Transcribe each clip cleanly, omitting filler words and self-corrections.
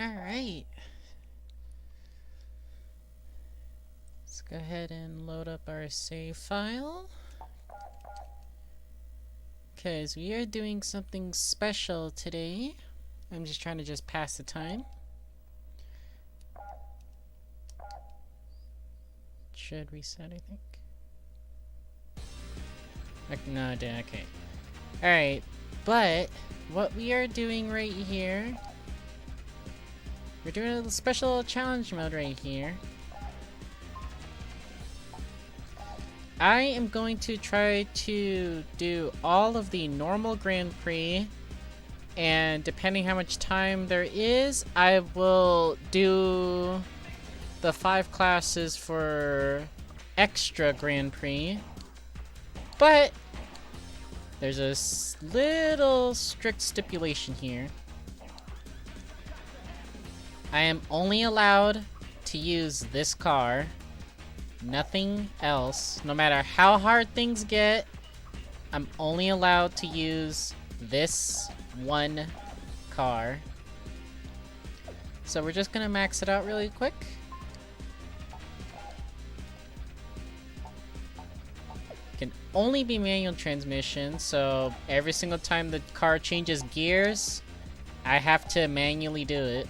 Alright. Let's go ahead and load up our save file. Because we are doing something special today. I'm just trying to pass the time. Should reset, I think. No, I didn't. Okay. Alright, but what we are doing right here, we're doing a little special challenge mode right here. I am going to try to do all of the normal Grand Prix, and depending how much time there is, I will do the 5 classes for extra Grand Prix. But there's a little strict stipulation here. I am only allowed to use this car, nothing else. No matter how hard things get, I'm only allowed to use this one car. So we're just gonna max it out really quick. Can only be manual transmission, so every single time the car changes gears, I have to manually do it.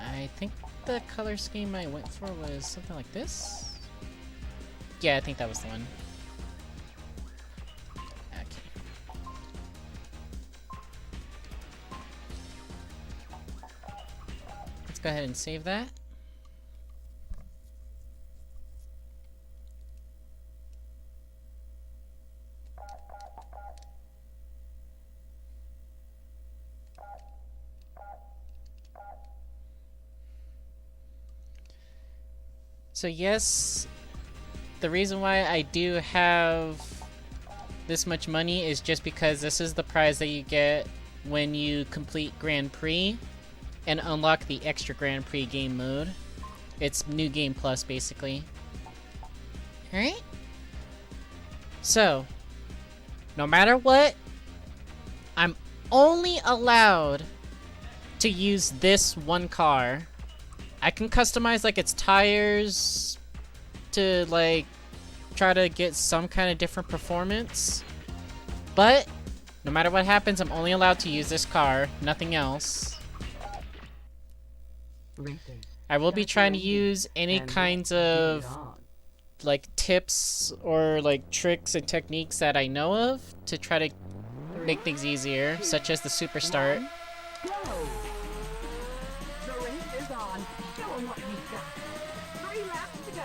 I think the color scheme I went for was something like this. Yeah, I think that was the one. Okay. Let's go ahead and save that. So yes, the reason why I do have this much money is just because this is the prize that you get when you complete Grand Prix and unlock the extra Grand Prix game mode. It's New Game Plus, basically. Alright? So, no matter what, I'm only allowed to use this one car. I can customize like its tires to like try to get some kind of different performance, but no matter what happens, I'm only allowed to use this car, nothing else. I will be trying to use any kinds of like tips or like tricks and techniques that I know of to try to make things easier, such as the super start. What we've got. 3 laps to go.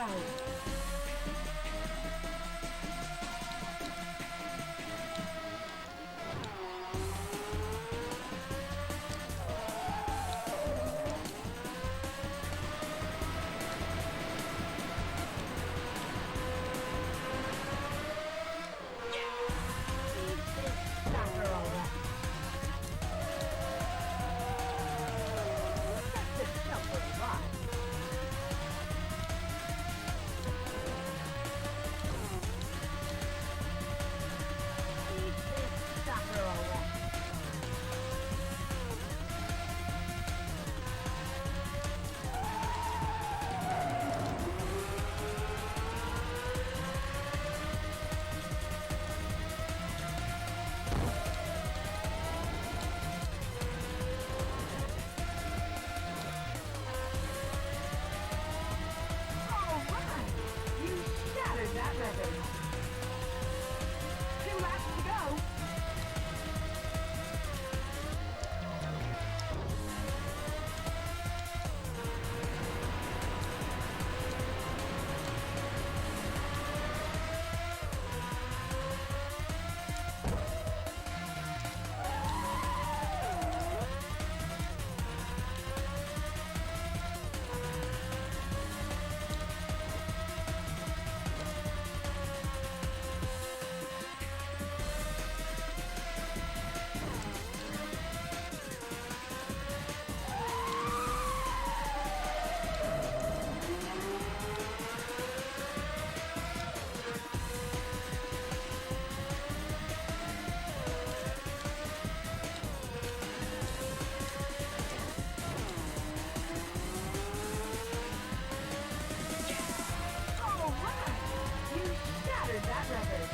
Shattered that record.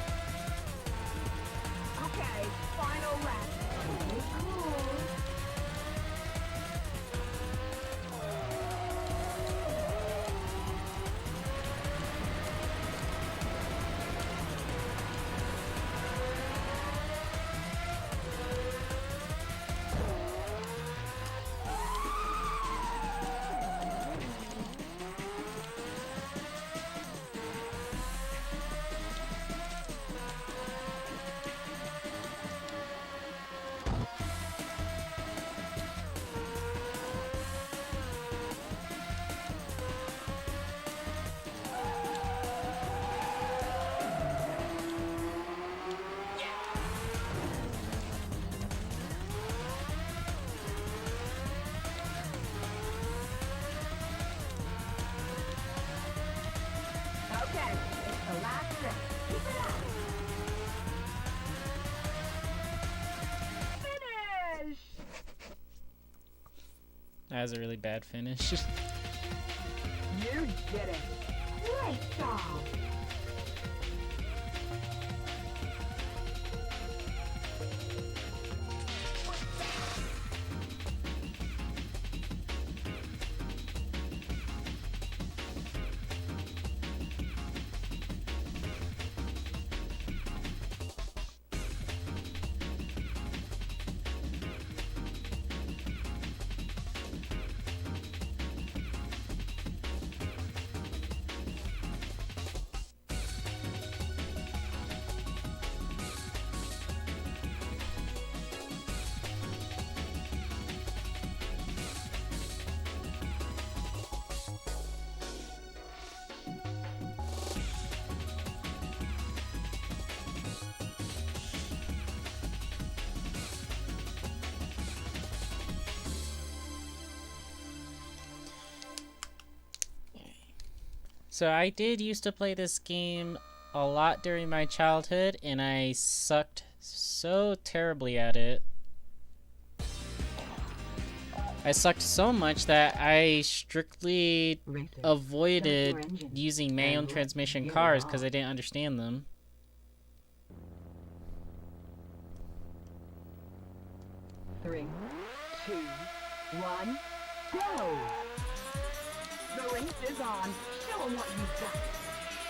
Okay, final lap. Stay cool. Okay, it's the last trip. Keep it up. Finish! That was a really bad finish. You did it. Great job. So I did used to play this game a lot during my childhood, and I sucked so terribly at it. I sucked so much that I strictly avoided using manual transmission cars because I didn't understand them. Three, two, one, go! The race is on. Show 'em what you've got.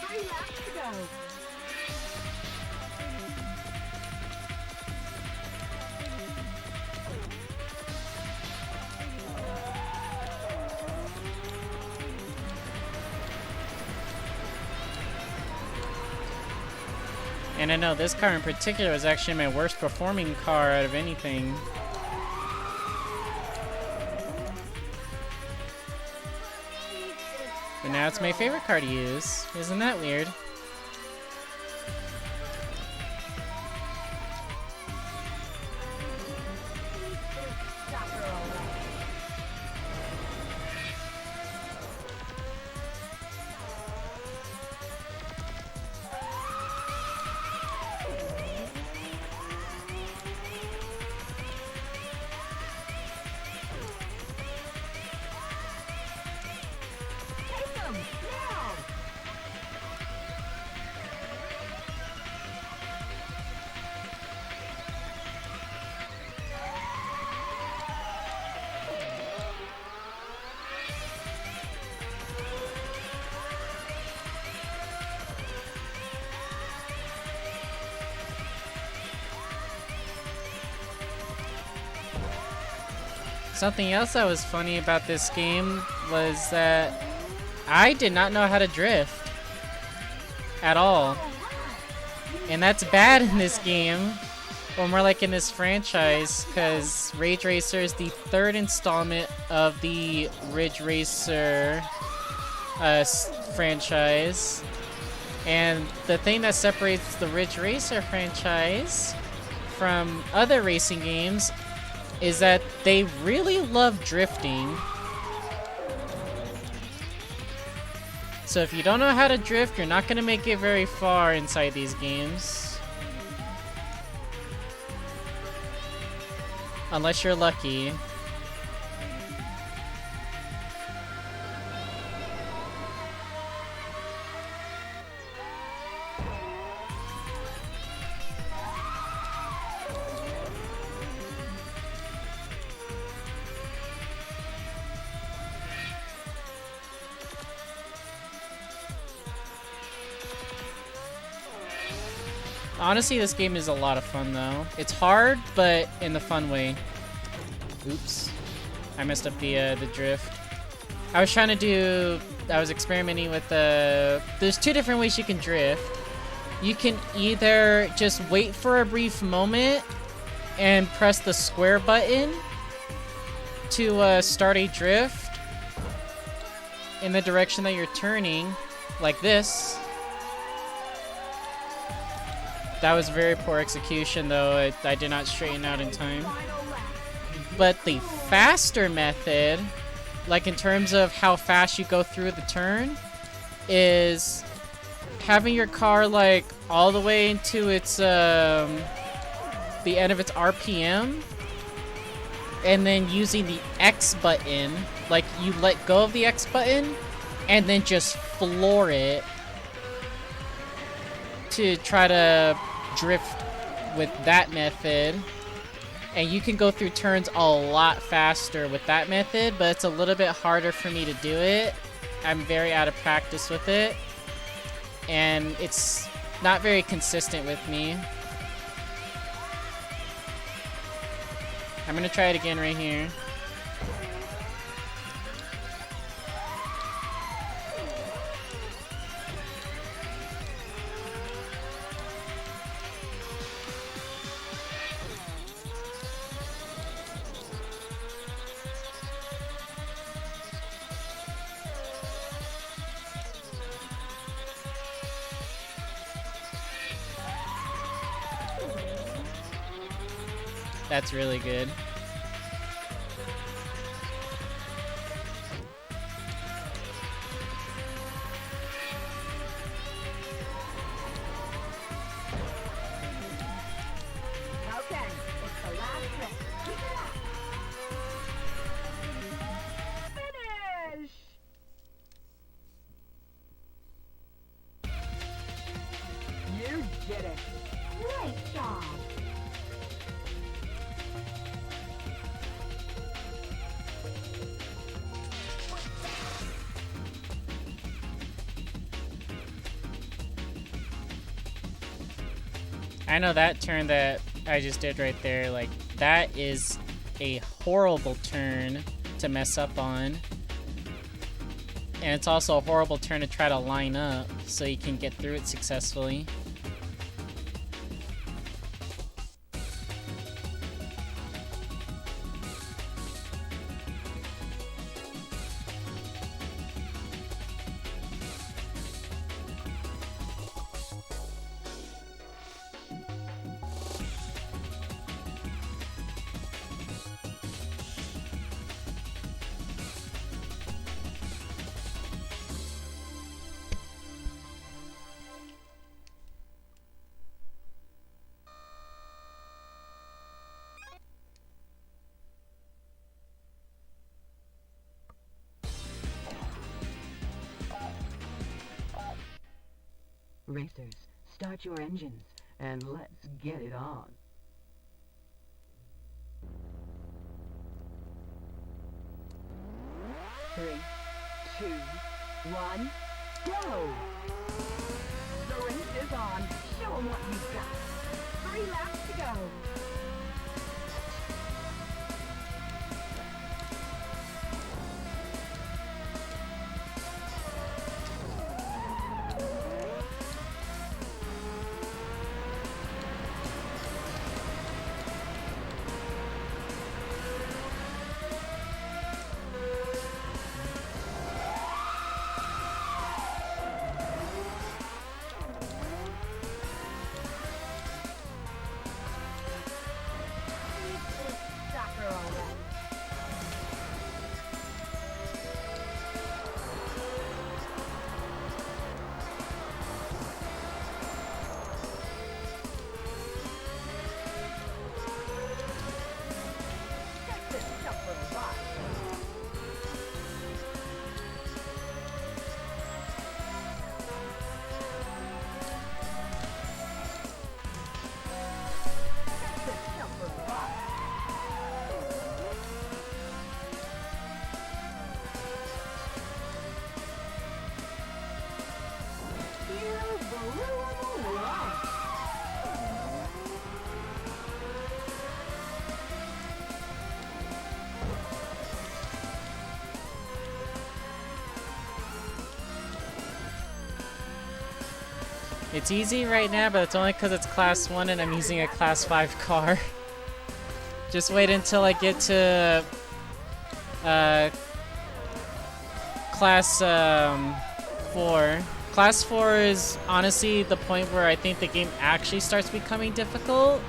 3 laps to go. And I know this car in particular was actually my worst performing car out of anything. But now it's my favorite car to use. Isn't that weird? Something else that was funny about this game was that I did not know how to drift at all. And that's bad in this game, or more like in this franchise, because Ridge Racer is the third installment of the Ridge Racer franchise. And the thing that separates the Ridge Racer franchise from other racing games is that they really love drifting. So if you don't know how to drift, you're not going to make it very far inside these games. Unless you're lucky. Honestly, this game is a lot of fun, though. It's hard, but in the fun way. Oops. I messed up the drift. I was trying to do... I was experimenting with the... There's two different ways you can drift. You can either just wait for a brief moment and press the square button to start a drift in the direction that you're turning, like this. That was very poor execution, though. I did not straighten out in time. But the faster method, like in terms of how fast you go through the turn, is having your car like all the way into its the end of its RPM, and then using the X button, like you let go of the X button and then just floor it to try to drift with that method. And you can go through turns a lot faster with that method, but it's a little bit harder for me to do it. I'm very out of practice with it, and it's not very consistent with me. I'm gonna try it again right here. That's really good. Okay, it's the last trip. Keep it up. Finish! You did it. Great job. I know that turn that I just did right there, like, that is a horrible turn to mess up on. And it's also a horrible turn to try to line up so you can get through it successfully. Racers, start your engines and let's get it on. Three, two, one, go! The race is on. Show 'em what you've got. 3 laps to go. It's easy right now, but it's only because it's class 1 and I'm using a class 5 car. Just wait until I get to class 4. Class 4 is honestly the point where I think the game actually starts becoming difficult.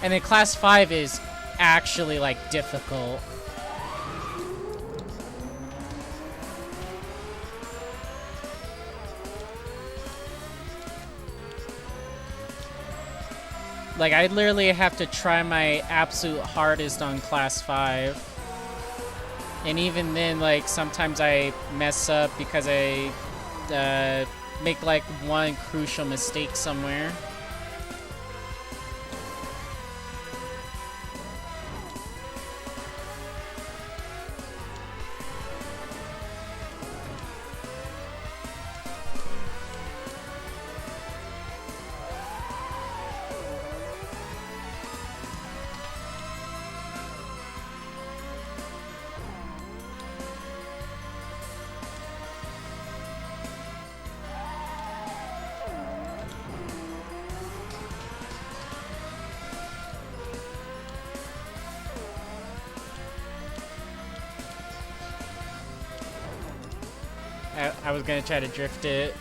And then class 5 is actually like difficult. Like, I literally have to try my absolute hardest on class 5. And even then, like, sometimes I mess up because I make, like, one crucial mistake somewhere. I was gonna try to drift it.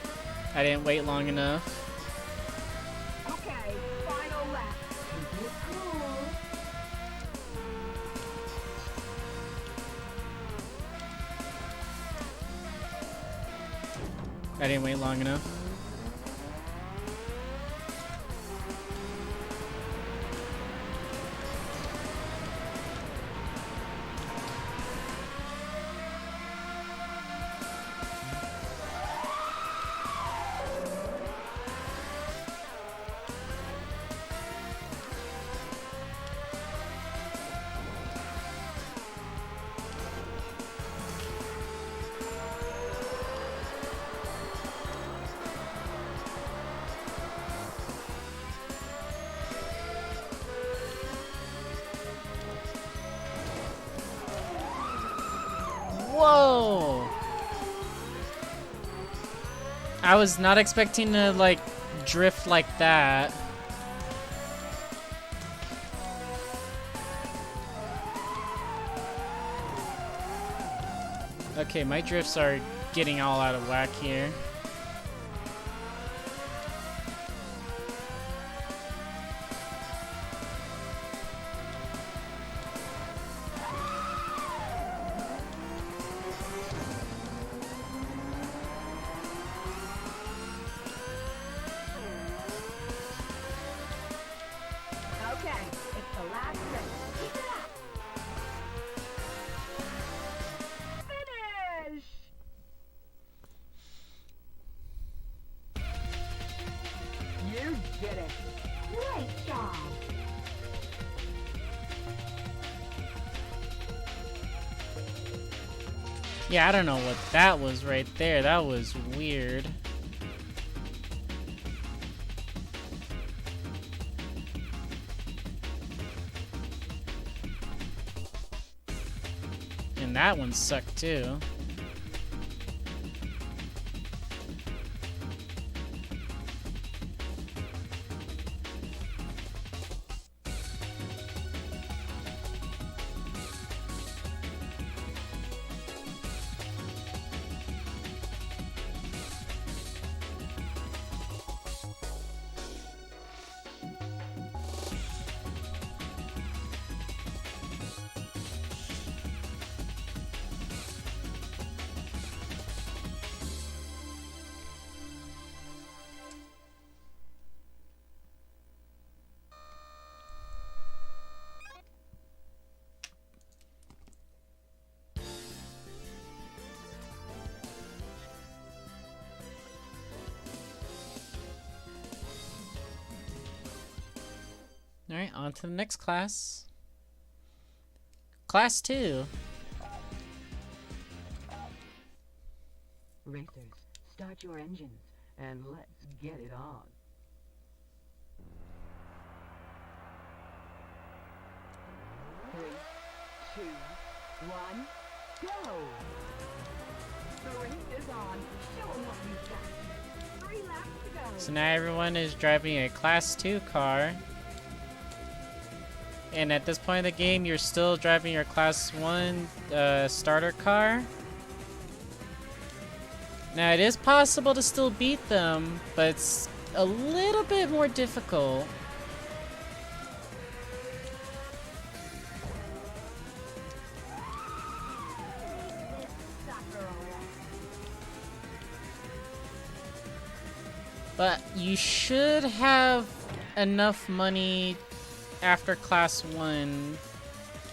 I didn't wait long enough. Okay, final lap. Keep it cool. I didn't wait long enough. Whoa! I was not expecting to, like, drift like that. Okay, my drifts are getting all out of whack here. Okay, it's the last race. Keep it up. Finish! You did it. Great job. Yeah, I don't know what that was right there. That was weird. And that one sucked too. Alright, on to the next class. Class 2. Racers, start your engines and let's get it on. Three, two, one, go! The race is on. Show 'em what you've got. 3 3 laps to go. So now everyone is driving a Class 2 car. And at this point in the game, you're still driving your Class 1 starter car. Now, it is possible to still beat them, but it's a little bit more difficult. But you should have enough money after Class 1.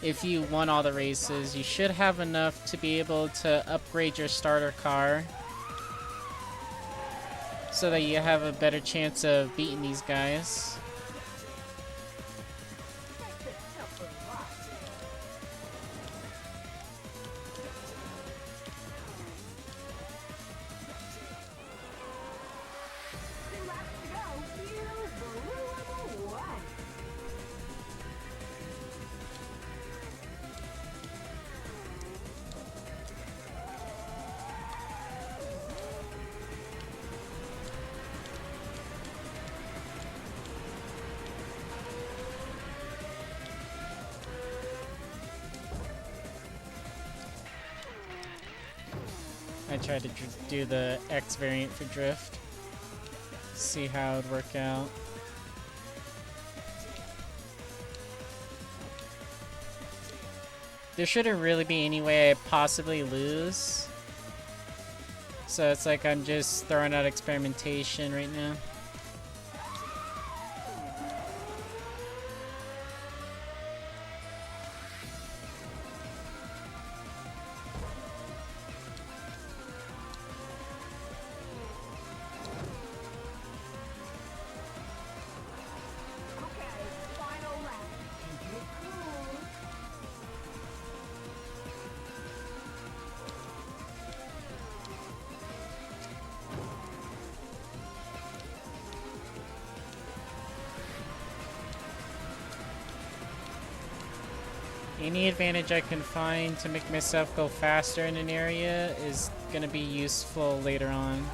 If you won all the races, you should have enough to be able to upgrade your starter car so that you have a better chance of beating these guys. I tried to do the X variant for drift. See how it would work out. There shouldn't really be any way I possibly lose. So it's like I'm just throwing out experimentation right now. Any advantage I can find to make myself go faster in an area is going to be useful later on.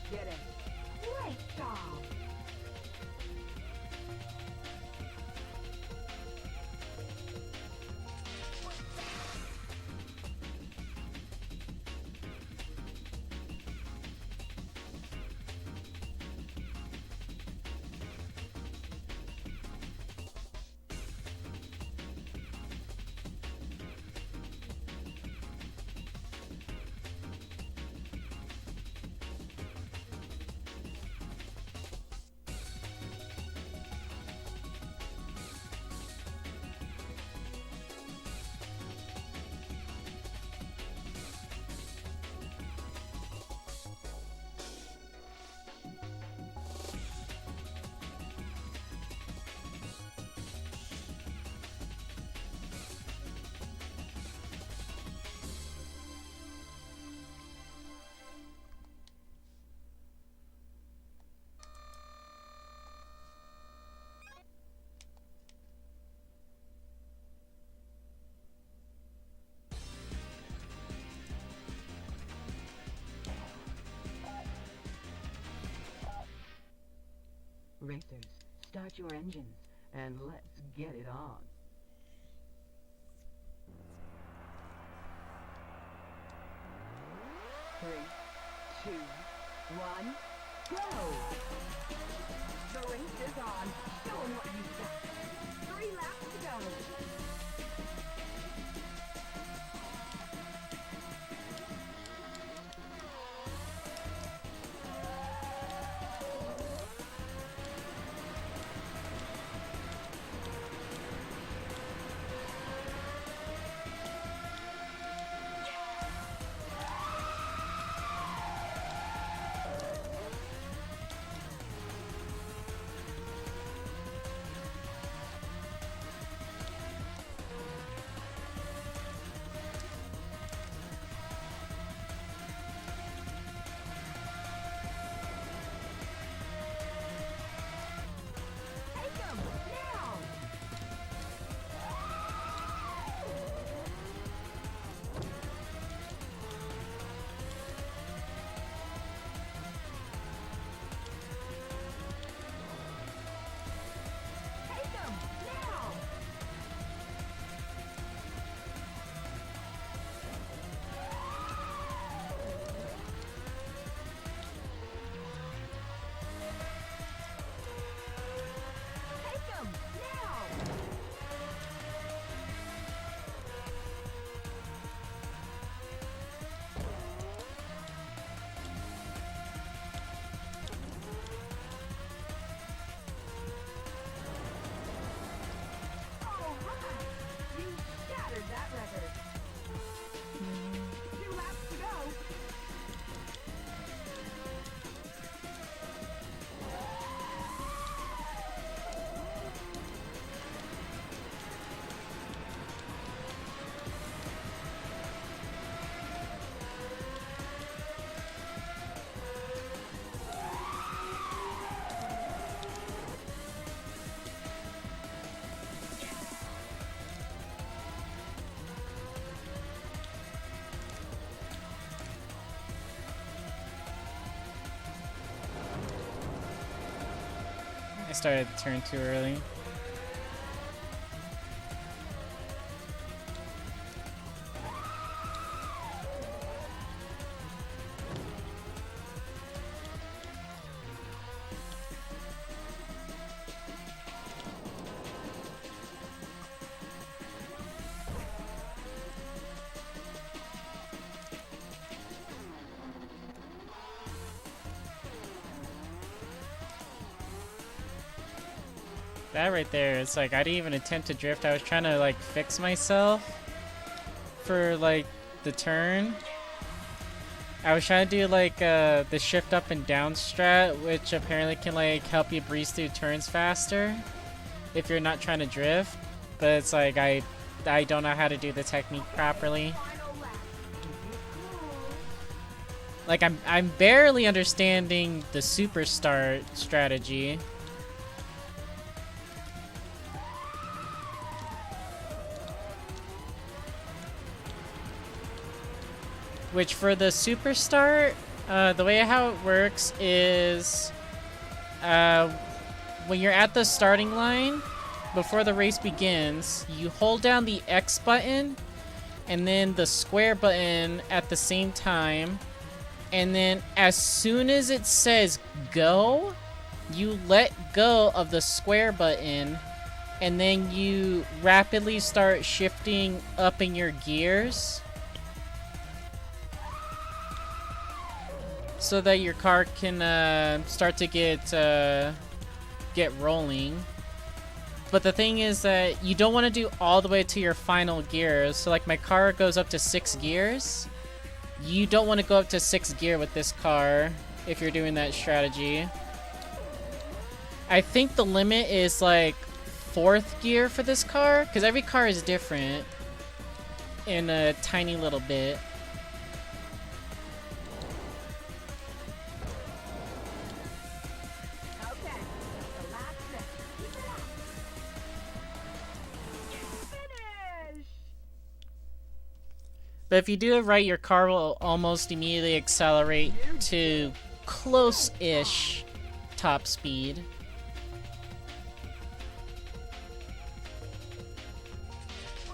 Get it. Great job. Racers, start your engines and let's get it on. Three, two, one, go! The race is on. Show 'em what you've got. 3 laps to go. started the turn too early. That right there, it's like I didn't even attempt to drift. I was trying to like fix myself for like the turn. I was trying to do like the shift up and down strat, which apparently can like help you breeze through turns faster if you're not trying to drift. But it's like I don't know how to do the technique properly. Like I'm barely understanding the super start strategy. Which for the super start, the way how it works is when you're at the starting line, before the race begins, you hold down the X button and then the square button at the same time. And then as soon as it says go, you let go of the square button and then you rapidly start shifting up in your gears, so that your car can start to get rolling. But the thing is that you don't want to do all the way to your final gears. So like my car goes up to 6 gears. You don't want to go up to 6th gear with this car if you're doing that strategy. I think the limit is like 4th gear for this car, because every car is different in a tiny little bit. But if you do it right, your car will almost immediately accelerate to close-ish top speed.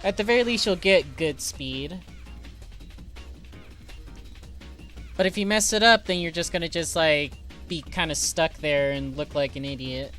At the very least, you'll get good speed. But if you mess it up, then you're just gonna like be kind of stuck there and look like an idiot.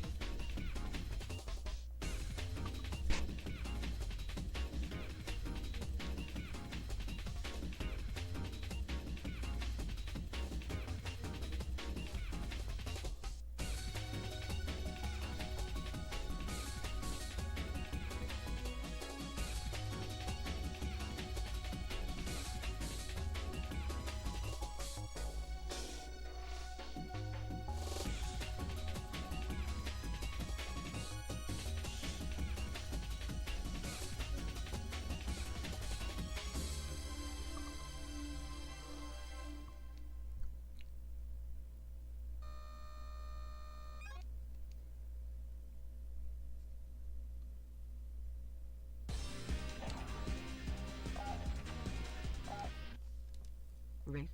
Racers,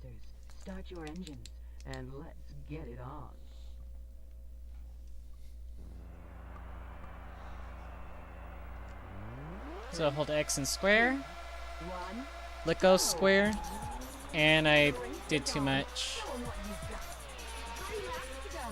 start your engines and let's get it on. So hold X and square, One, let go square, and I did too much. show 'em what you've got. 3 laps to go.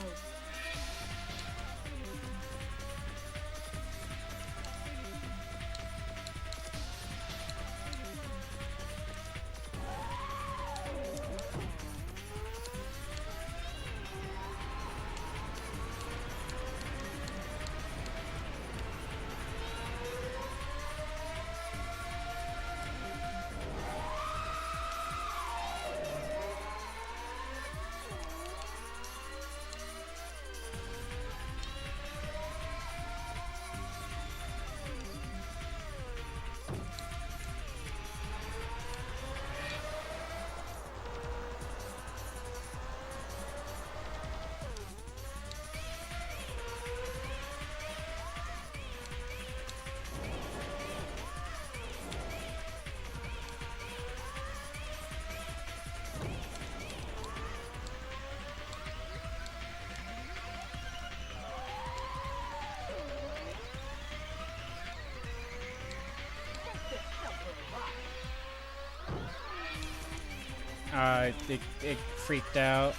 It freaked out.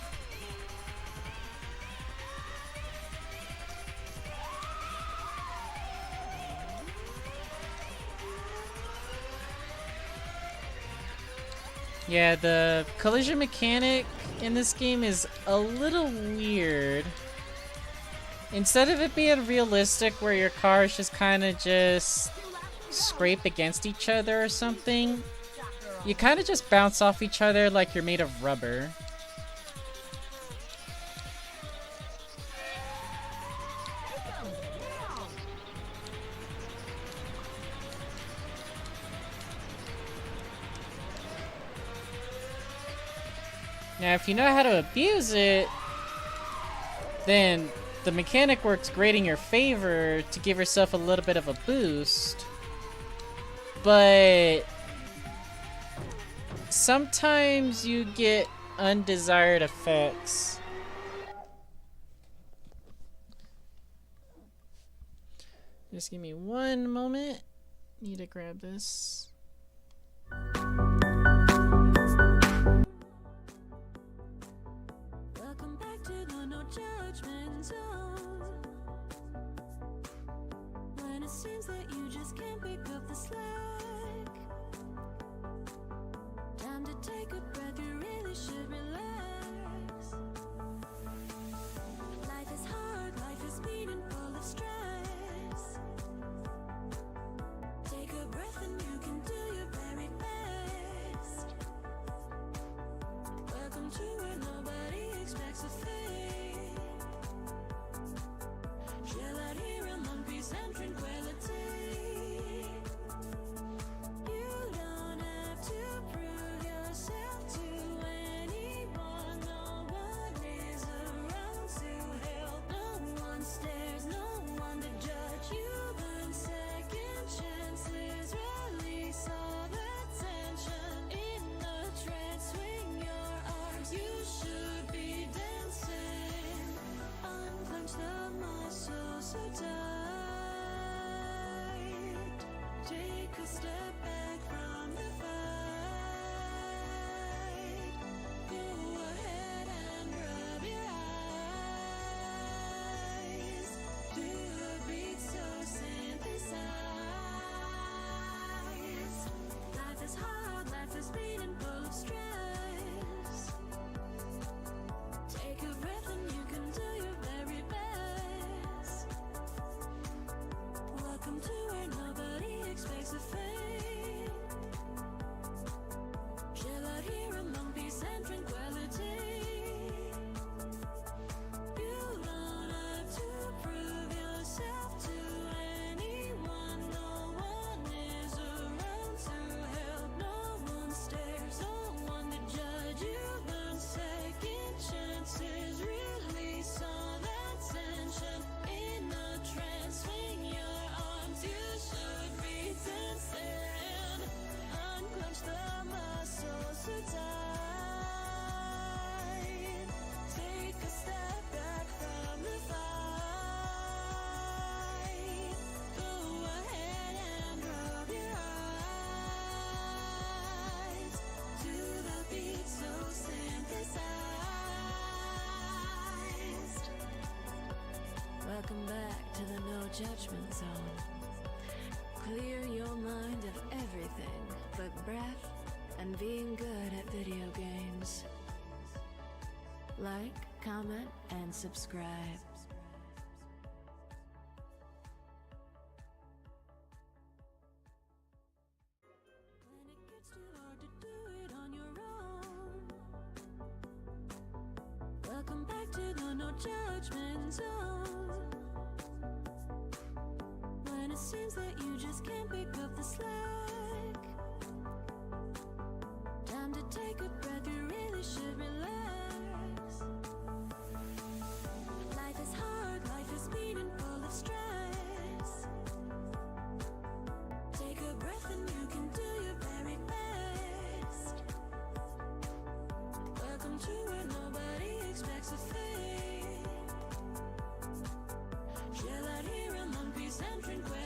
Yeah, the collision mechanic in this game is a little weird. Instead of it being realistic where your cars just kind of just scrape against each other or something, you kind of just bounce off each other like you're made of rubber. Now, if you know how to abuse it, then the mechanic works great in your favor to give yourself a little bit of a boost. But sometimes you get undesired effects. Just give me one moment. Need to grab this. Welcome back to the No Judgment Zone. When it seems that you just can't pick up the slack, time to take a breath, you really should relax. Life is hard, life is mean and full of stress. Take a breath and you can do your very best. Welcome to where nobody expects a thing. Chill out here among peace and tranquility. You don't have to prove yourself to anyone. No one is around to help. No one stares, no one to judge. You learn second chances, release all the tension. In a trance, swing your arms. You should be dancing. Unclench the muscles so tight. Take a step back from the fight. Go ahead and rub your eyes to a beat so synthesized. Life is hard, life is mean and full of stress. Take a breath and you can do your very best. Welcome to where nobody expects a thing. Chill out here among peace and tranquility. You don't have to prove yourself to anyone. No one is around to help. No one stares, no one to judge. You learn second chances, release all that tension. In a trance, swing your arms. You should be dancing. Unclench the muscles so tight. Take a step back from the fight. Go ahead and rub your eyes to the beat so synthesized. Welcome back to the No Judgment Zone. Clear your mind of everything but breath and being good at video games. Like, comment, and subscribe. When it gets too hard to do it on your own, welcome back to the No Judgment Zone. When it seems that you just can't pick up the slack, time to take a breath, you really should relax. Life is hard, life is mean and full of stress. Take a breath and you can do your very best. Welcome to where nobody expects a thing. Chill out here among peace and tranquility.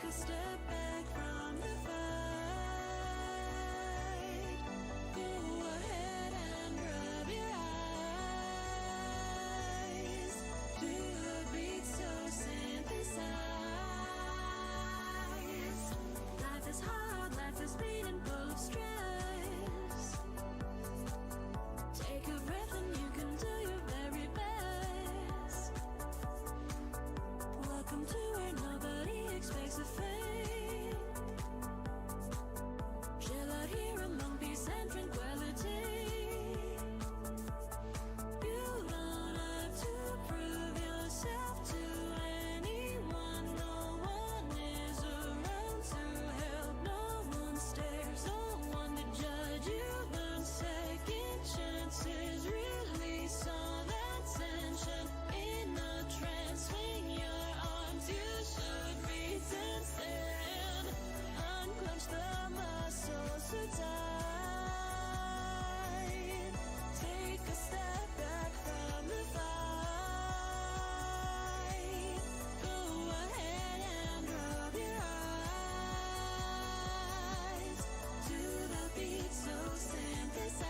a step back from the fight. Go ahead and rub your eyes to the beat so synthesized. Life is hard, life is beating full of stress. Take a breath and you can do your very best. Welcome to where nobody expects a fade. Chill out here among peace and tranquility. You don't have to prove yourself to anyone. No one is around to help. No one stares, no one to judge you. Learn second chances, release all that tension. In a trance, swing your arms. You should be tense there and unclench the muscles so tight. Take a step back from the fight. Go ahead and rub your eyes to the beat so synthesized.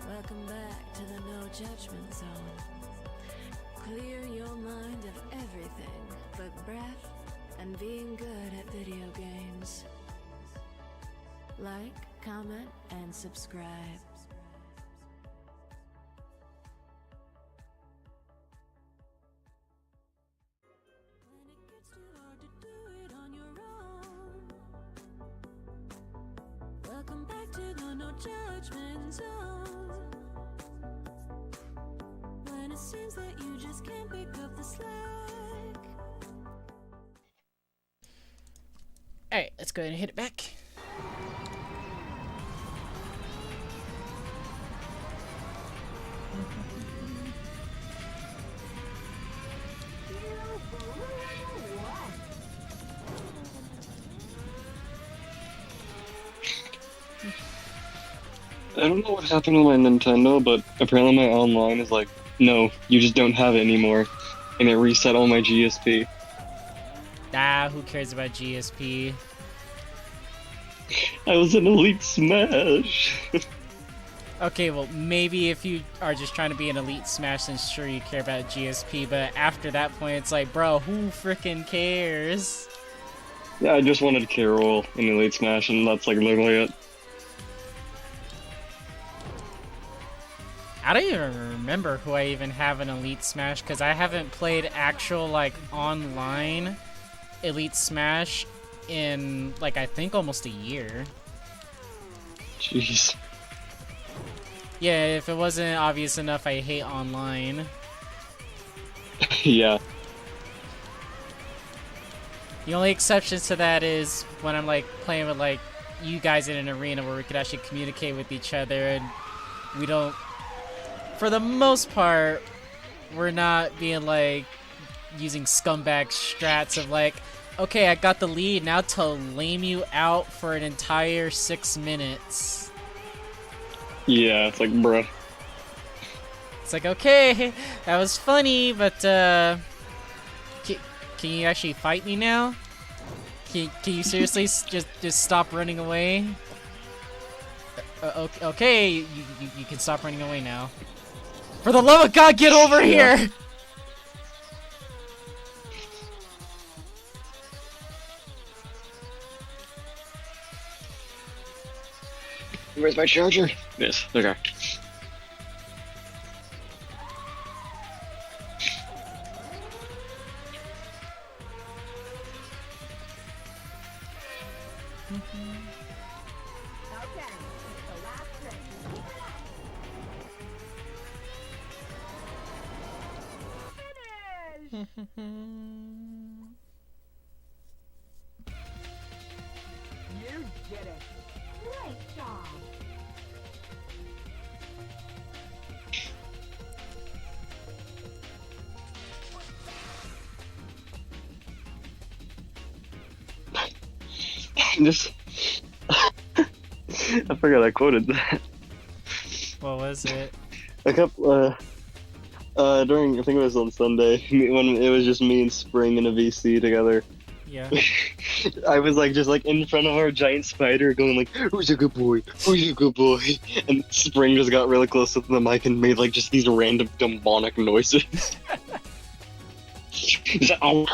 Welcome back to the no judgment zone. Clear your mind of everything but breath and being good at video games. Like, comment, and subscribe. When it gets too hard to do it on your own, welcome back to the no judgment zone. When it seems that you just can't pick up the slack. Alright, let's go ahead and hit it back. I don't know what happened with my Nintendo, but apparently my online is like, no, you just don't have it anymore. And it reset all my GSP. Ah, who cares about GSP? I was in Elite Smash! Okay, well, maybe if you are just trying to be an Elite Smash, then sure you care about GSP, but after that point, it's like, bro, who freaking cares? Yeah, I just wanted Carol in Elite Smash, and that's like literally it. I don't even remember who I even have in Elite Smash, because I haven't played actual, like, online Elite Smash in, like, I think almost a year. Jeez. Yeah, if it wasn't obvious enough, I hate online. Yeah. The only exceptions to that is when I'm, like, playing with, like, you guys in an arena where we could actually communicate with each other, and we don't... For the most part, we're not being, like, using scumbag strats of, like, okay, I got the lead, now to lame you out for an entire 6 minutes. Yeah, it's like, bruh. It's like, okay, that was funny, but, can you actually fight me now? Can you seriously just stop running away? Okay, you can stop running away now. For the love of God, get over here! Where's my charger? Yes, okay. Okay, it's the last thing. Finish! You did it. Great job. Just... I forgot I quoted that. What was it? A couple, During I think it was on Sunday when it was just me and Spring in a VC together. Yeah. I was like just like in front of our giant spider, going like, "Who's a good boy? Who's a good boy?" And Spring just got really close to the mic and made like just these random demonic noises. He's like, "Oh."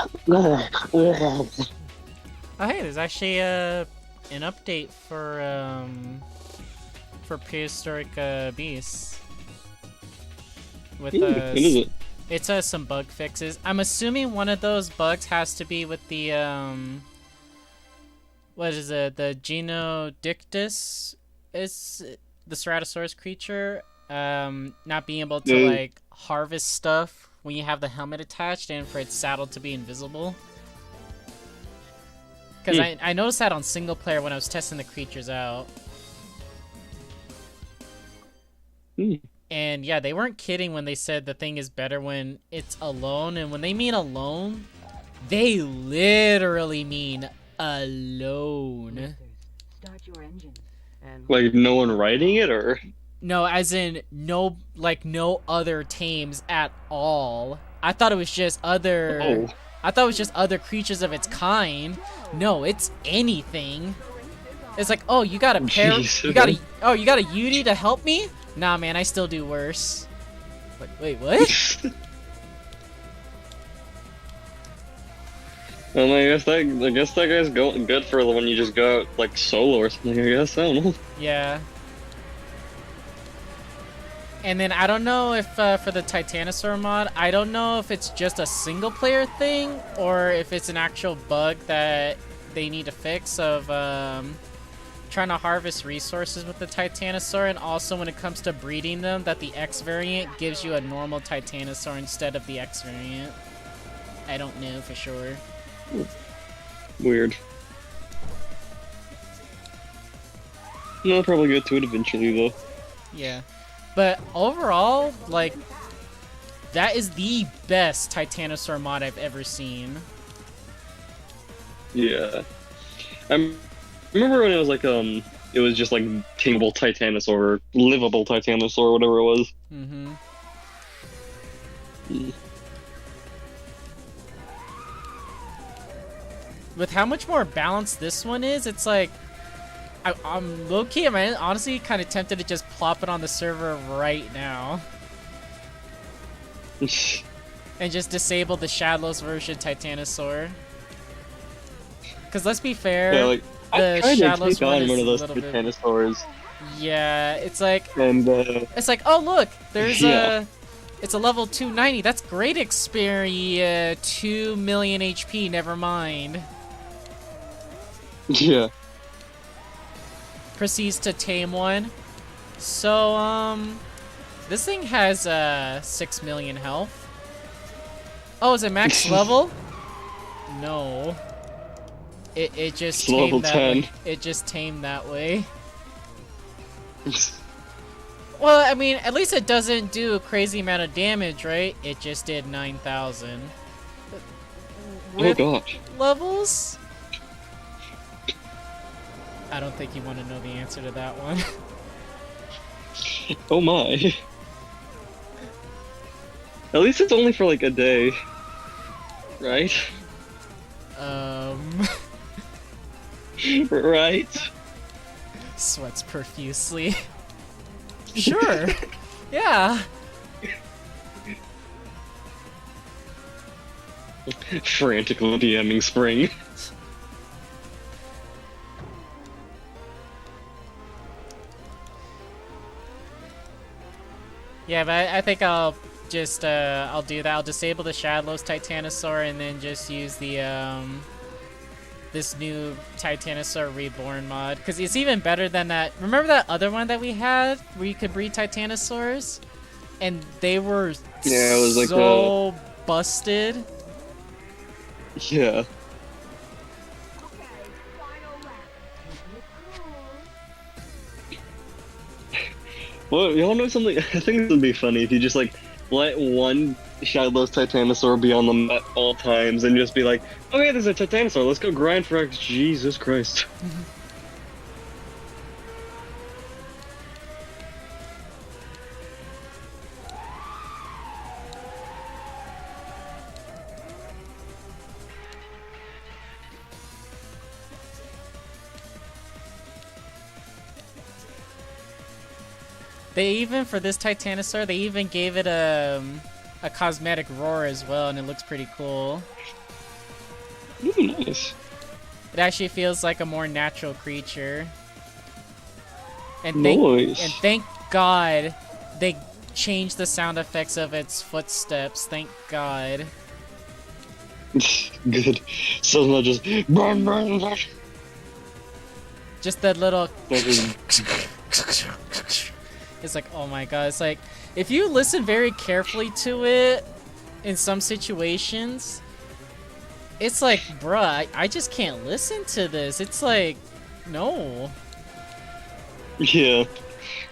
Oh, hey, there's actually an update for prehistoric beasts. With Ooh, what is it? It says some bug fixes. I'm assuming one of those bugs has to be with the what is it? The Genodictus is the Ceratosaurus creature. Not being able to Yeah. like harvest stuff when you have the helmet attached, and for its saddle to be invisible. Because I noticed that on single player when I was testing the creatures out. Hmm. And yeah, they weren't kidding when they said the thing is better when it's alone. And when they mean alone, they literally mean alone. Boosters, start your engines. And Like no one writing it, or No, as in no other tames at all. I thought it was just other. oh, I thought it was just other creatures of its kind. No, it's anything. It's like, oh, you got a pair. Jeez. You got a Yudi to help me? Nah, man, I still do worse. Wait, what? and I guess that guy's good for when you just go out like solo or something. I guess I don't know. Yeah. And then I don't know if for the Titanosaur mod, I don't know if it's just a single player thing or if it's an actual bug that they need to fix of trying to harvest resources with the Titanosaur, and also when it comes to breeding them, that the X variant gives you a normal Titanosaur instead of the X variant. I don't know for sure. Weird. I'll probably get to it eventually though. Yeah. But overall, like, that is the best Titanosaur mod I've ever seen. Yeah. I remember when it was like it was just like tameable Titanosaur, or livable Titanosaur, or whatever it was. Mm-hmm. Mm. With how much more balanced this one is, it's like I'm low-key, I'm honestly kind of tempted to just plop it on the server right now and just disable the Shadowless version Titanosaur. Because let's be fair, Yeah, like I the tried to Shadowless take one on is one of a those little bit- Titanosaurs, yeah, it's like and oh look, there's Yeah. it's a level 290. That's great experience. 2 million HP. Never mind. yeah. Proceeds to tame one. So, this thing has, 6 million health. Oh, is it max level? No. It just It's level tamed that 10. way. It just tamed that way. Well, I mean, at least it doesn't do a crazy amount of damage, right? It just did 9,000. Oh With gosh. levels? I don't think you want to know the answer to that one. Oh my. At least it's only for like a day, right? Right? Sweats profusely. Sure. Yeah. Frantically DMing Spring. Yeah, but I think I'll just I'll do that. I'll disable the Shadowless Titanosaur and then just use the this new Titanosaur Reborn mod, because it's even better than that. Remember that other one that we had where you could breed Titanosaurs, and they were Yeah, it was like so busted. Yeah. Okay, final lap. Keep it cool. Well, y'all know something? I think this would be funny if you just like let one Shadowless Titanosaur be on the map at all times and just be like, oh yeah, there's a Titanosaur, let's go grind for X. Jesus Christ. They even, for this Titanosaur, they even gave it a cosmetic roar as well, and it looks pretty cool. Ooh, nice. It actually feels like a more natural creature. And Nice. thank God they changed the sound effects of its footsteps. Thank God. Good. So it's not just burn, burn, burn. Just that little. Like, It's like, oh my god. It's like, if you listen very carefully to it in some situations, it's like, bruh, I just can't listen to this. It's like, no. yeah.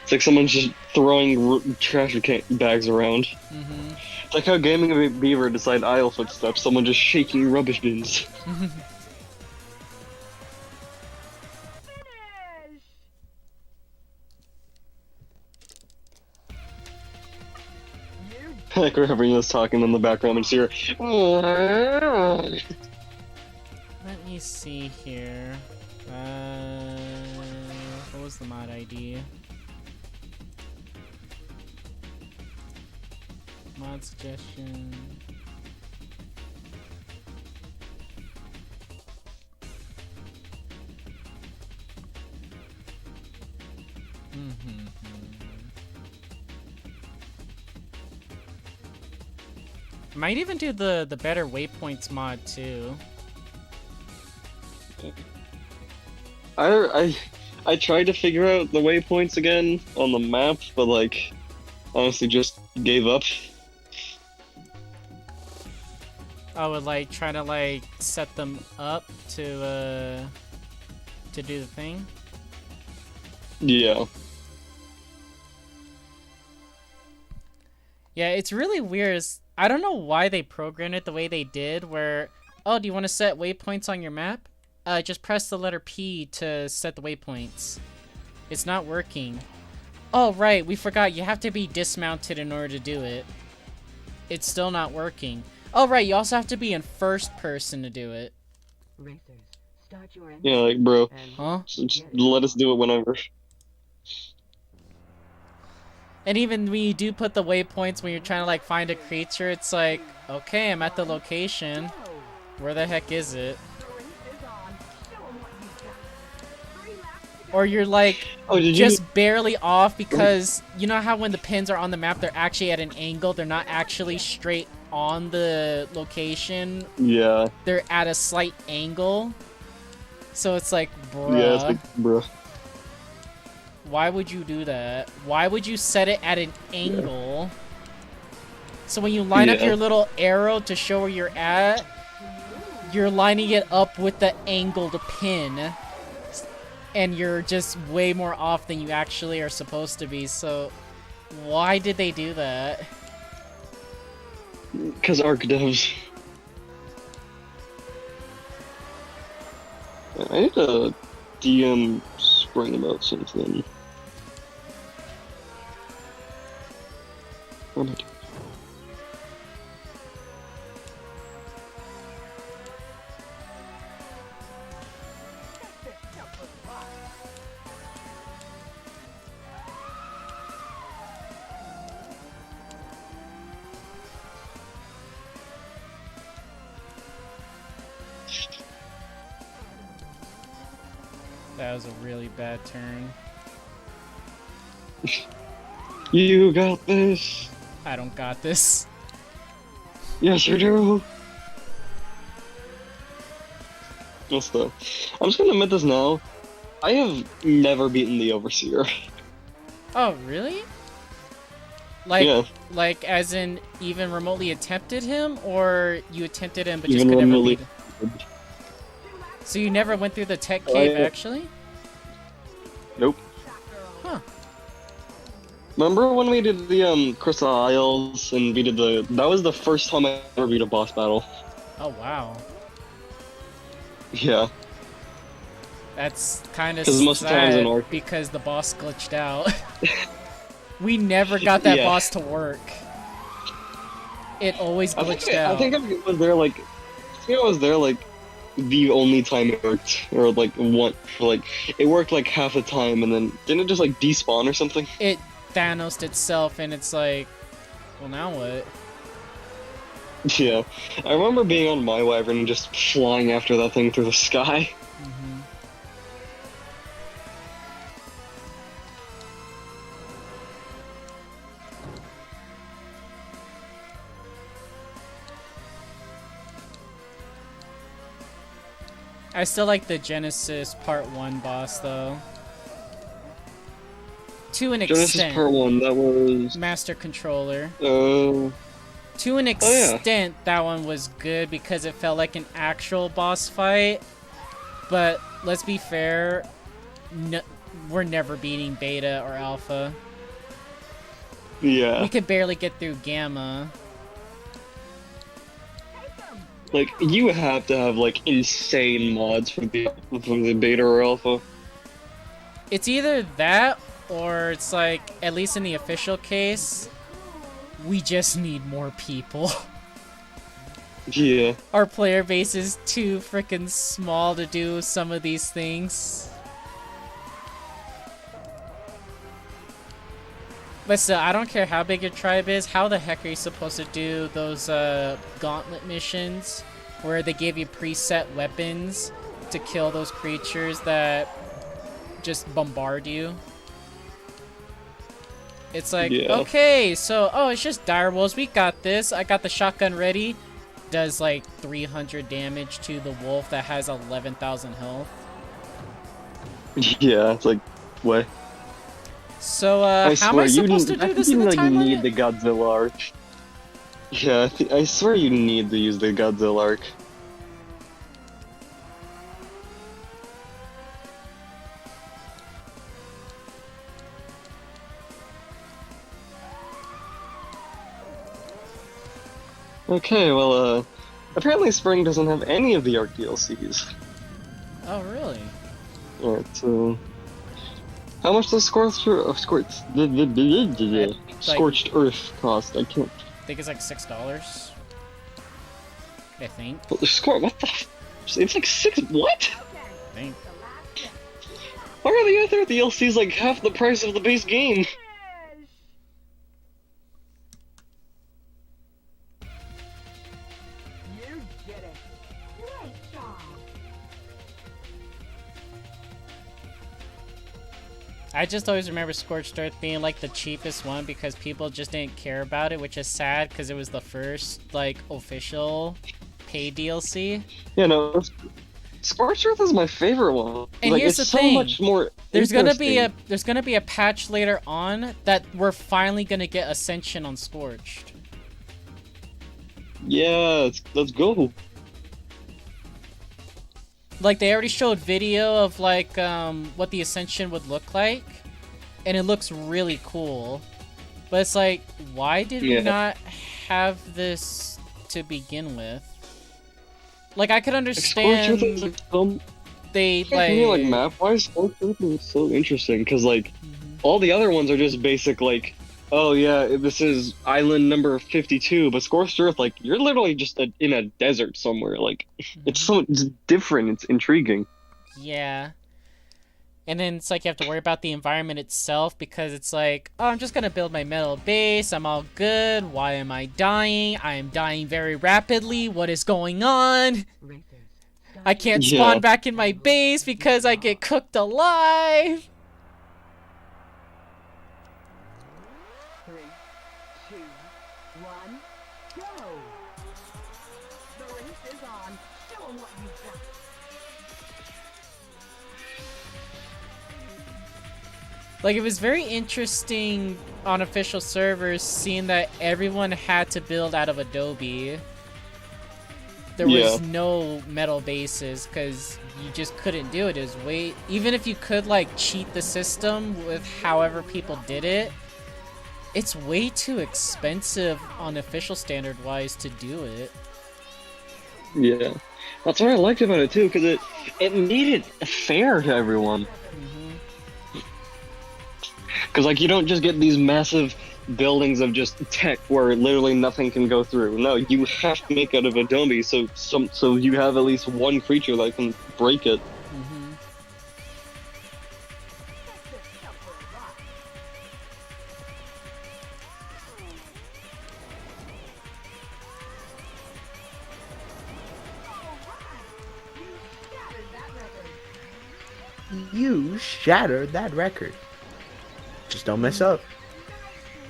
It's like someone's just throwing trash bags around. Hmm. It's like how Gaming Beaver decided aisle footsteps, someone just shaking rubbish bins. Finish! You Like wherever was talking in the background and see her. Let me see here. What was the mod ID? Mod suggestion. Might even do the better waypoints mod too. I tried to figure out the waypoints again on the map, but like honestly just gave up. I would like try to like set them up to do the thing. Yeah. Yeah, it's really weird. I don't know why they programmed it the way they did, where, oh, do you want to set waypoints on your map? Just press the letter P to set the waypoints. It's not working. Oh, right, we forgot. You have to be dismounted in order to do it. It's still not working. Oh, right, you also have to be in first person to do it. racers, start your engine. Yeah, like bro, And Huh? just let us do it whenever. And even when you do put the waypoints when you're trying to like find a creature, it's like, okay, I'm at the location. go! Where the heck is it? The race is on. Show 'em what you've got. 3 laps to go. Or you're like Oh, did just barely off because you know how when the pins are on the map, they're actually at an angle. They're not actually straight on the location. you? Yeah. They're at a slight angle. So it's like, bruh, Yeah, it's like bro. why would you do that? Why would you set it at an angle? So when you line up Yeah. your little arrow to show where you're at, you're lining it up with the angled pin. And you're just way more off than you actually are supposed to be. So why did they do that? Because Arc devs. I need to DM Spring about something. What am I doing? That was a really bad turn. You got this. I don't got this. Yes, you do. What's the? I'm just gonna admit this now. I have never beaten the Overseer. Oh, really? Like, Yeah. like as in even remotely attempted him, or you attempted him but just Even could never remotely. beat him? So you never went through the tech cave, yeah. actually? Nope. Huh. Remember when we did the Crystal Isles and we did the? That was the first time I ever beat a boss battle. Oh, wow. Yeah. That's kind of 'Cause most of the times in sad Ark- because the boss glitched out. We never got that Yeah. boss to work. It always glitched out. I think I was there like. I think I was there like the only time it worked, or like one, like it worked like half the time, and then didn't it just like despawn or something? It Thanos itself, and it's like, well, now what? Yeah, I remember being on my wyvern and just flying after that thing through the sky. Hmm. I still like the Genesis Part 1 boss, though. To an Genesis extent. Part 1, that was... Master Controller. Uh... To an yeah. extent, that one was good because it felt like an actual boss fight. But let's be fair, we're never beating Beta or Alpha. Yeah. We could barely get through Gamma. Like, you have to have, like, insane mods for the Beta or Alpha. It's either that, or it's like, at least in the official case, we just need more people. Yeah. Our player base is too freaking small to do some of these things. But still, I don't care how big your tribe is, how the heck are you supposed to do those gauntlet missions where they give you preset weapons to kill those creatures that just bombard you? It's like, Yeah. okay, so, oh, it's just direwolves, we got this. I got the shotgun ready. Does like 300 damage to the wolf that has 11,000 health. Yeah, it's like, what? So, how am I you supposed need, to I do think this in you, the like, time need limit? the Godzilla arc. Yeah, I swear you need to use the Godzilla arc. Okay, well, apparently Spring doesn't have any of the ARC DLCs. Oh, really? Alright, so... How much does Scorched Earth cost? I can't... I think it's like $6. I think. What the it's like 6... What? I think. Why are the other DLCs like half the price of the base game? You did it. Great job. I just always remember Scorched Earth being like the cheapest one because people just didn't care about it, which is sad because it was the first like official paid DLC. Yeah, no, Scorched Earth is my favorite one. And like, here's it's the so thing. much more There's gonna be interesting. a patch later on that we're finally gonna get Ascension on Scorched. Yeah, let's go. Like they already showed video of like what the Ascension would look like, and it looks really cool. But it's like, why did we Yeah. not have this to begin with? Like I could Scorched Earth is understand like so... they like map-wise, Scorched Earth is so interesting, because like, all the other ones are just basic, like, oh yeah, this is island number 52, but Scorched Earth, like, you're literally just in a desert somewhere, like, it's different, it's intriguing. Yeah. And then it's like you have to worry about the environment itself because it's like, oh, I'm just gonna build my metal base, I'm all good, why am I dying? I am dying very rapidly, what is going on? Racers. I can't Yeah. spawn back in my base because I get cooked alive! 3, 2, 1, go! The race is on. Show 'em what you've got. Like, it was very interesting on official servers seeing that everyone had to build out of Adobe. There was Yeah. no metal bases because you just couldn't do it. It was way... Even if you could, like, cheat the system with however people did it, it's way too expensive on official standard-wise to do it. Yeah. That's what I liked about it too, because it made it fair to everyone. Because, like, you don't just get these massive buildings of just tech where literally nothing can go through. No, you have to make out of Adobe, so you have at least one creature that can break it. you shattered that record. Just don't mess up.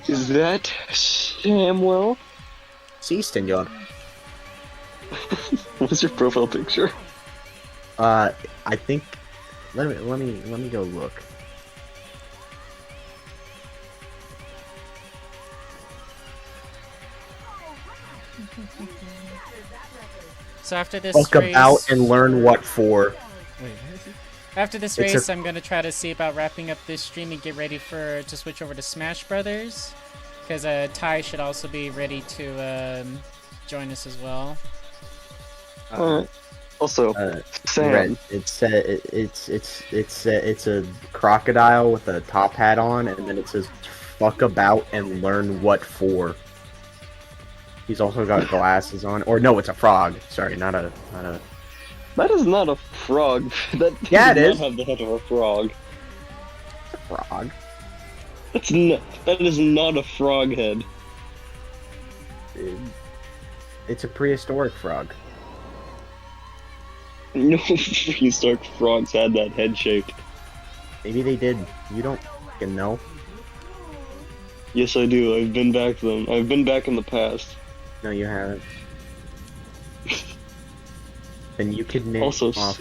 Is that Samuel? See, Senor. What's your profile picture? I think. Let me go look. So after this Fuck race, about and learn what for. after this It's race, a- I'm gonna try to see about wrapping up this stream and get ready to switch over to Smash Brothers, because Ty should also be ready to join us as well. Alright. Also, Sam. Red. It's a crocodile with a top hat on, and then it says "fuck about and learn what for." He's also got glasses on, or no, it's a frog. Sorry, not a. That is not a frog. That Yeah, does it not is. have the head of a frog. Frog. That is not a frog head. It's a prehistoric frog. No prehistoric frogs had that head shape. Maybe they did. You don't fucking know. Yes, I do. I've been back to them. I've been back in the past. No, you haven't. Then you could name Also, off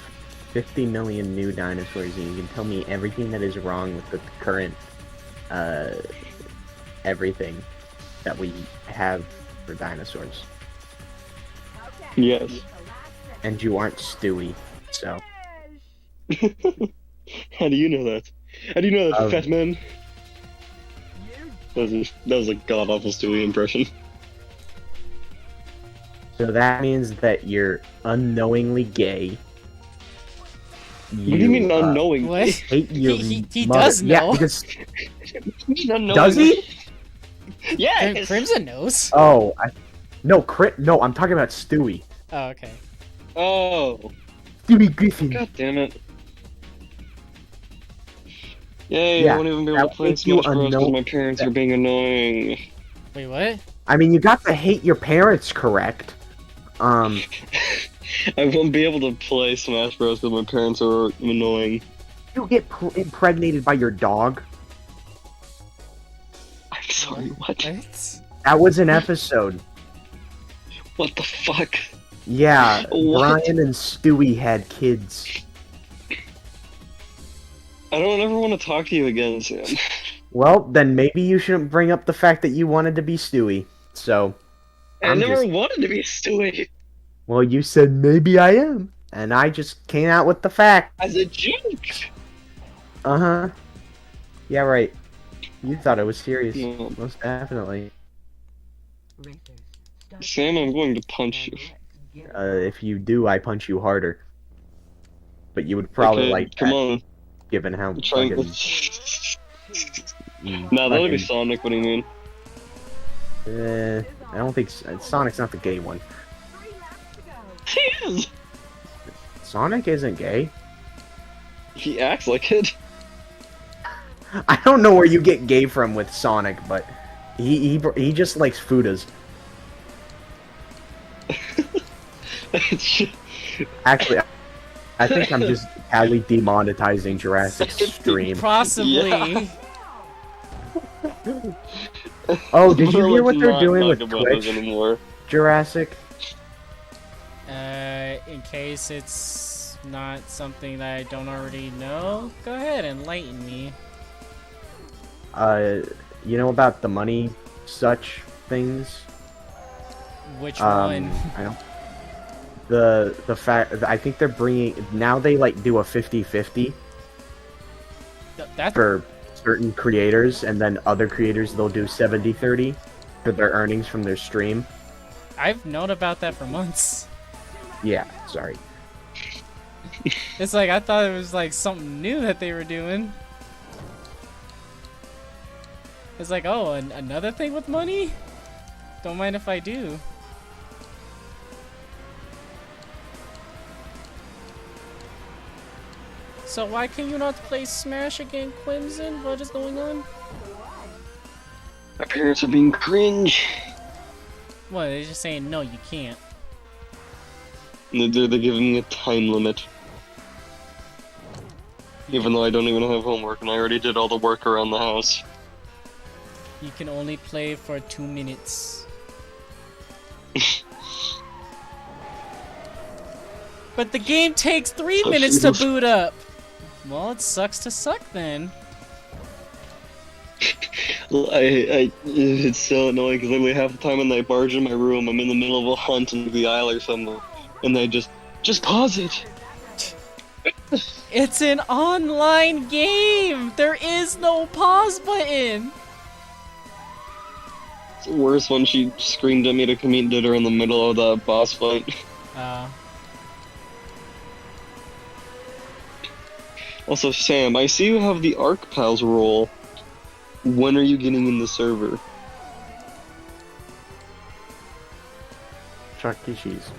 50 million new dinosaurs, and you can tell me everything that is wrong with the current, everything that we have for dinosaurs. Yes. And you aren't Stewie, so. How do you know that? How do you know that, Um, fat man? That was a god awful Stewie impression. So that means that you're unknowingly gay. What do you mean unknowing? What? Hate your He mother. does Yeah, know. because Unknowing. does he? Yes. Crimson knows. Oh, no, no, I'm talking about Stewie. Oh, okay. Oh. Stewie Griffin. God damn it. Yay, Yeah, I won't even be able that to play makes you Smash Bros. Because unknown- my parents are being annoying. Wait, what? I mean, you got to hate your parents, correct? I won't be able to play Smash Bros. Because my parents are annoying. You get impregnated by your dog. I'm sorry, what? What? That was an episode. What the fuck? Yeah, What? Brian and Stewie had kids. I don't ever want to talk to you again, Sam. Well, then maybe you shouldn't bring up the fact that you wanted to be Stewie. So, I I'm never just- wanted to be Stewie. well, you said maybe I am, and I just came out with the fact. As a joke. Uh-huh. Yeah, right. You thought I was serious. No. Most definitely. Racers, start Sam, I'm going to punch you. and let's get If you do, I punch you harder. But you would probably Okay, like come that, on. given how Try fucking... Nah, that'll be fucking- Sonic, what do you mean? I don't think Sonic's not the gay one. 3 laps to go. He is! Sonic isn't gay. He acts like it. I don't know where you get gay from with Sonic, but he just likes Fudas. Actually, I think I'm just casually demonetizing Jurassic's stream. Possibly. Yeah. Oh, did you Well, hear let's what they're not doing talk with about those Twitch, anymore. Jurassic? In case it's not something that I don't already know, go ahead, enlighten me. You know about the money such things? Which one? I don't. The fact I think they're bringing now they like do a 50-50 That for certain creators, and then other creators they'll do 70-30 for their earnings from their stream. I've known about that for months. Yeah, sorry. It's like I thought it was like something new that they were doing. It's like, oh, another thing with money? Don't mind if I do. So why can you not play Smash again, Crimson? What is going on? My parents are being cringe. What, they're just saying, no, you can't. They're giving me a time limit. Even though I don't even have homework and I already did all the work around the house. You can only play for 2 minutes. But the game takes 3 Oh, minutes to Jesus. boot up. Well, it sucks to suck then. It's so annoying because literally half the time when they barge in my room, I'm in the middle of a hunt in the aisle or somewhere, and they just pause it. It's an online game. There is no pause button. It's worse when she screamed at me to come eat dinner in the middle of the boss fight. Also, Sam, I see you have the Arc Pals role. When are you getting in the server? Chuck E. Cheese.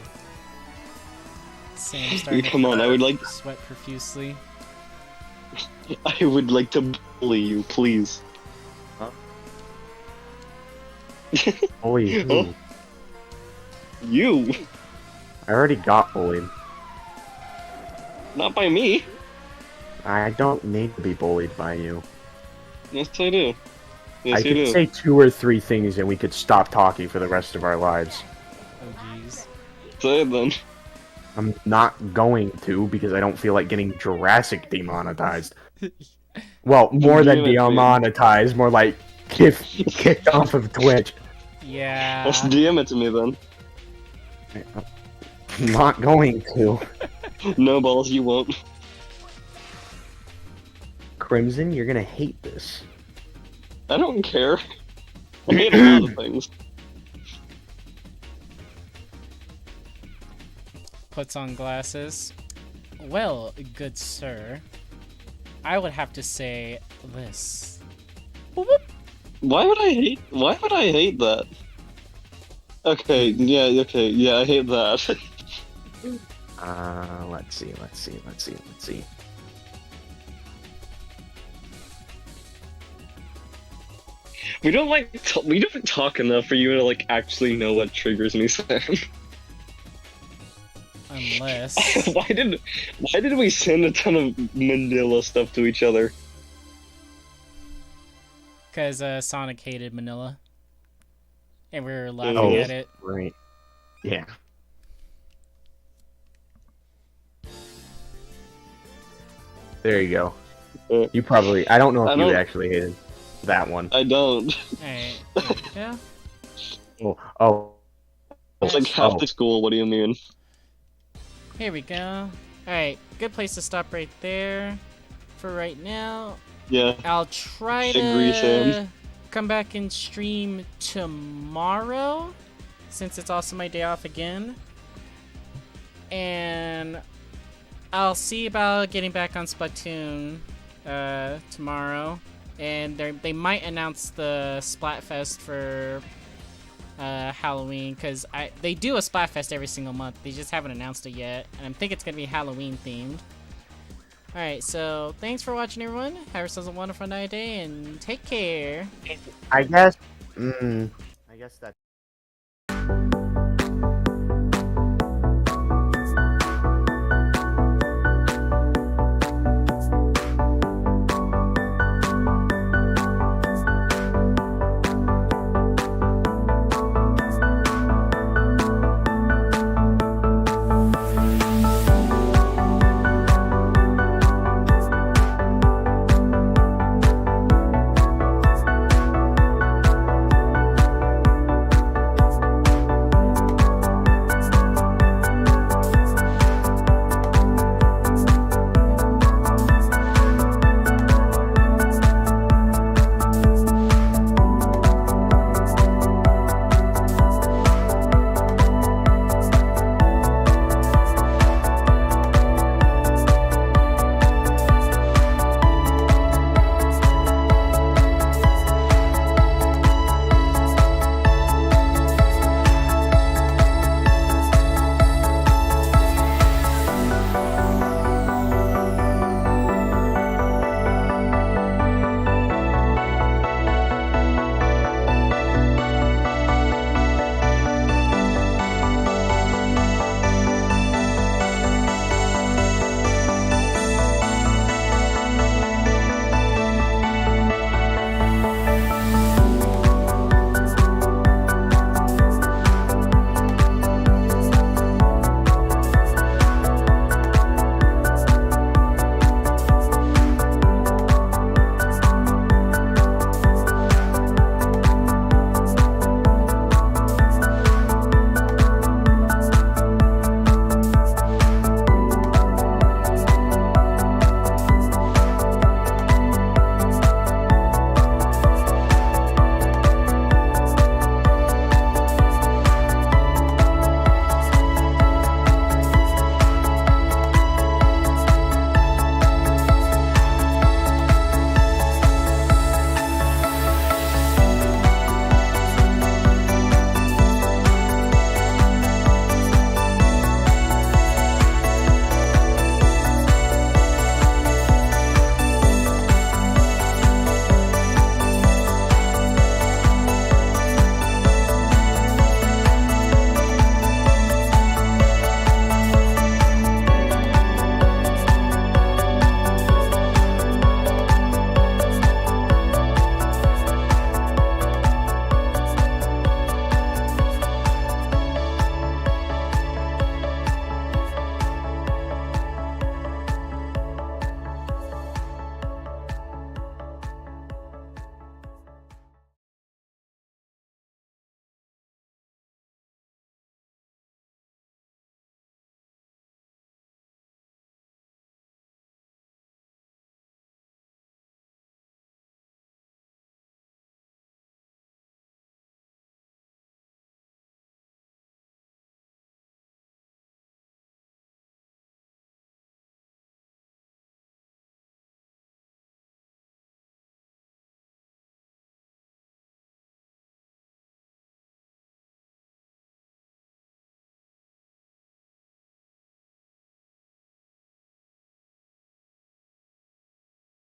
Sam starting Come on, I would like to sweat profusely. I would like to bully you, please. Bully who? Oh. You, I already got bullied. not by me. I don't need to be bullied by you. Yes, I do. Yes, I you could do. say 2 or 3 things and we could stop talking for the rest of our lives. Oh jeez. Say it then. I'm not going to because I don't feel like getting Jurassic demonetized. Well, more than Damn it, man. demonetized, more like kicked off of Twitch. Yeah. Let's DM it to me then. I'm not going to. No balls, you won't. Crimson, you're gonna hate this. I don't care. I hate a lot of things. Puts on glasses. Well, good sir, I would have to say this. Boop, boop. Why would I hate that? Okay, yeah, I hate that. Let's see. We don't talk enough for you to like actually know what triggers me, Sam. Unless why did we send a ton of Manila stuff to each other? because Sonic hated Manila, and we were laughing Oh. at it. Right. Yeah. There you go. You probably. I don't know I if you don't- actually hated that one. I don't. Alright. Yeah. Oh. It's like half Oh. the school. What do you mean? Here we go. Alright, good place to stop right there for right now. Yeah. I'll try Agree, to Sam. come back and stream tomorrow, since it's also my day off again. And I'll see about getting back on Splatoon tomorrow. And they might announce the Splatfest for Halloween, because they do a Splatfest every single month. They just haven't announced it yet, and I think it's gonna be Halloween themed. Alright, so thanks for watching, everyone. Have yourselves a wonderful night, day, and take care. I guess. I guess that.